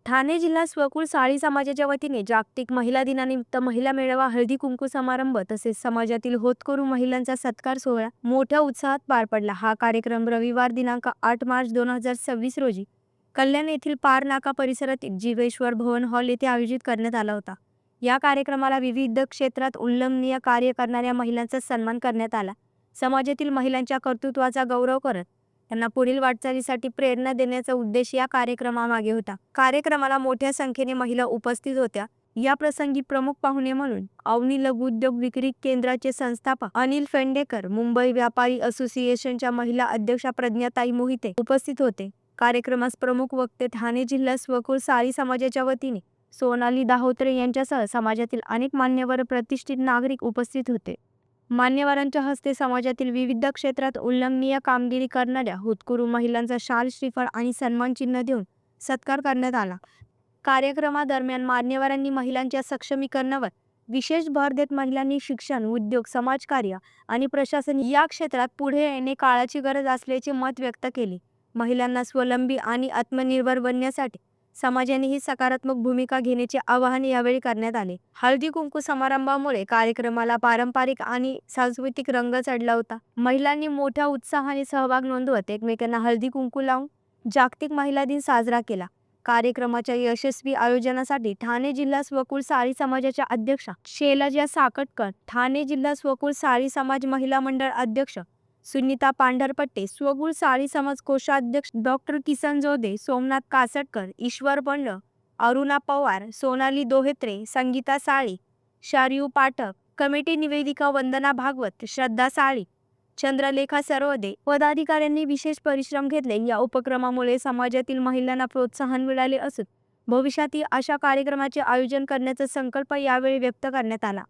ठाणे जिल्हा स्वकुळ साळी समाजाच्या वतीने जागतिक महिला दिनानिमित्त महिला मेळावा, हळदी कुंकू समारंभ तसेच समाजातील होतकरू महिलांचा सत्कार सोहळा मोठ्या उत्साहात पार पडला। हा कार्यक्रम रविवार दिनांक 8 मार्च 2026 रोजी कल्याण येथील पार नाका परिसरातील जीवेश्वर भवन हॉल येथे आयोजित करण्यात आला होता। या कार्यक्रमाला विविध क्षेत्रात उल्लेखनीय कार्य करणाऱ्या महिलांचा सन्मान करण्यात आला। समाजातील महिलांच्या कर्तृत्वाचा गौरव करत त्यांना पुढील वाटचालीसाठी प्रेरणा देण्याचा उद्देश या कार्यक्रमामागे होता। कार्यक्रमाला मोठ्या संख्येने महिला उपस्थित होत्या। या प्रसंगी प्रमुख पाहुणे म्हणून अवनी लघु उद्योग विक्री केंद्राचे संस्थापक अनिल फेंडेकर, मुंबई व्यापारी असोसिएशनच्या महिला अध्यक्षा प्रज्ञाताई मोहिते उपस्थित होते। कार्यक्रमास प्रमुख वक्ते ठाणे जिल्हा स्वकुळ साळी समाजाच्या वतीने सोनाली दाहोत्रे यांच्यासह समाजातील अनेक मान्यवर प्रतिष्ठित नागरिक उपस्थित होते। मान्यवरांच्या हस्ते समाजातील विविध क्षेत्रात उल्लेखनीय कामगिरी करणाऱ्या होतकरू महिलांचा शाल, श्रीफळ आणि सन्मान चिन्ह देऊन सत्कार करण्यात आला। कार्यक्रमादरम्यान मान्यवरांनी महिलांच्या सक्षमीकरणावर विशेष भर देत महिलांनी शिक्षण, उद्योग, समाजकार्य आणि प्रशासन या क्षेत्रात पुढे येणे काळाची गरज असल्याचे मत व्यक्त केले। महिलांना स्वावलंबी आणि आत्मनिर्भर बनण्यासाठी समाजाने ही सकारात्मक भूमिका घेण्याचे आवाहन यावेळी करण्यात आले। हळदी कुंकू समारंभामुळे कार्यक्रमाला पारंपरिक आणि सांस्कृतिक रंग चढला होता। महिलांनी मोठ्या उत्साहाने सहभाग नोंदवत एकमेकांना हळदी कुंकू लावून जागतिक महिला दिन साजरा केला। कार्यक्रमाच्या यशस्वी आयोजनासाठी ठाणे जिल्हा स्वकुळ साळी समाजाच्या अध्यक्षा शैलजा साकटकर, ठाणे जिल्हा स्वकुळ साळी समाज महिला मंडळ अध्यक्ष सुनीता पांढरपट्टे, स्वकुळ साळी समाज कोषाध्यक्ष डॉक्टर किसन जोदे, सोमनाथ कासटकर, ईश्वर बंड, अरुणा पवार, सोनाली दोहेत्रे, संगीता साळी, शार्यू पाठक, कमिटी निवेदिका वंदना भागवत, श्रद्धा साळी, चंद्रलेखा सरवदे पदाधिकाऱ्यांनी विशेष परिश्रम घेतले। या उपक्रमामुळे समाजातील महिलांना प्रोत्साहन मिळाले असून भविष्यातही अशा कार्यक्रमाचे आयोजन करण्याचा संकल्प यावेळी व्यक्त करण्यात आला।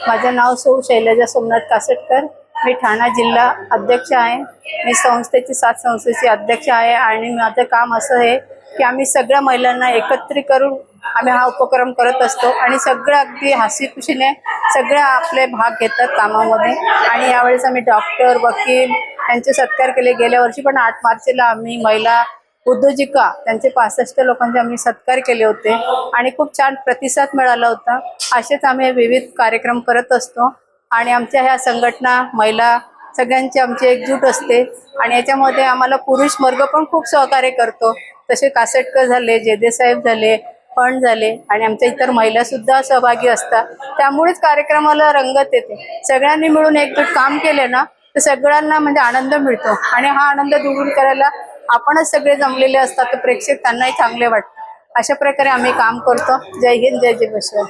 माझे नाव सौ शैलजा सोमनाथ कासटकर, मी ठाणा जिल्हा अध्यक्ष आहे। मी संस्थेची 7 संस्थेची अध्यक्ष आहे आणि माझं काम असं आहे की आम्ही सगळ्या महिलांना एकत्रित करून आम्ही हा उपक्रम करत असतो आणि सगळं अगदी हसीखुशीने सगळ्या आपले भाग घेतात कामामध्ये। आणि यावेळेस आम्ही डॉक्टर, वकील यांचे सत्कार केले। गेल्या वर्षी पण 8 मार्चला आम्ही महिला उद्योजिका त्यांचे 65 लोकांचे आम्ही सत्कार केले होते आणि खूप छान प्रतिसाद मिळाला होता। असेच आम्ही विविध कार्यक्रम करत असतो आणि आमच्या ह्या संघटना महिला सगळ्यांची आमची एकजूट असते आणि याच्यामध्ये आम्हाला पुरुष वर्ग पण खूप सहकार्य करतो। तसे कासटकर झाले, जेदे साहेब झाले, फंड झाले आणि आमच्या इतर महिला सुद्धा सहभागी असतात। त्यामुळेच कार्यक्रमाला रंगत येते। सगळ्यांनी मिळून एकजूट काम केले ना तर सगळ्यांना म्हणजे आनंद मिळतो आणि हा आनंद दुरून करायला आपणच सगळे जमलेले असतात तर प्रेक्षक त्यांनाही चांगले वाटतं। अशा प्रकारे आम्ही काम करतो। जय हिंद, जय जय।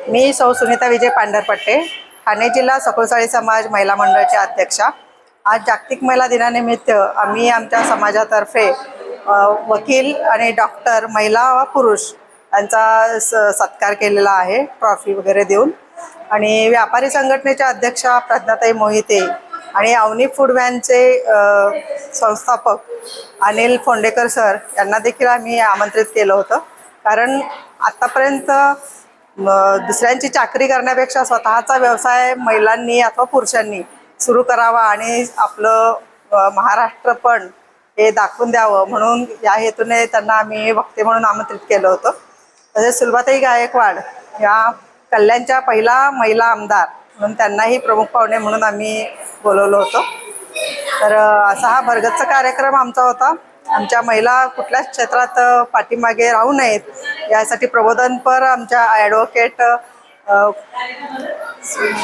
मी सौ सुनीता विजय पांढरपट्टे, ठाणे जिल्हा स्वकुळ साळी समाज महिला मंडळाच्या अध्यक्षा। आज जागतिक महिला दिनानिमित्त आम्ही आमच्या समाजातर्फे वकील आणि डॉक्टर, महिला व पुरुष यांचा सत्कार केलेला आहे, ट्रॉफी वगैरे देऊन। आणि व्यापारी संघटनेच्या अध्यक्षा प्रज्ञाताई मोहिते आणि अवनी फूड व्हॅनचे संस्थापक अनिल फोंडेकर सर यांना देखील आम्ही आमंत्रित केलं होतं। कारण आत्तापर्यंत दुसऱ्यांची चाकरी करण्यापेक्षा स्वतःचा व्यवसाय महिलांनी अथवा पुरुषांनी सुरू करावा आणि आपलं महाराष्ट्र पण हे दाखवून द्यावं म्हणून या हेतूने त्यांना आम्ही वक्ते म्हणून आमंत्रित केलं होतं। तसेच सुलभाताई गायकवाड या कल्याणच्या पहिला महिला आमदार म्हणून त्यांनाही प्रमुख पाहुणे म्हणून आम्ही बोलवलं होतं। तर असा हा भरगच्च कार्यक्रम आमचा होता। आमच्या महिला कुठल्याच क्षेत्रात पाठीमागे राहू नयेत यासाठी प्रबोधनपर आमच्या ॲडव्होकेट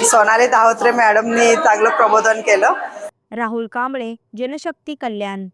सोनाली दाहोत्रे मॅडमनी चांगलं प्रबोधन केलं। राहुल कांबळे, जनशक्ती, कल्याण।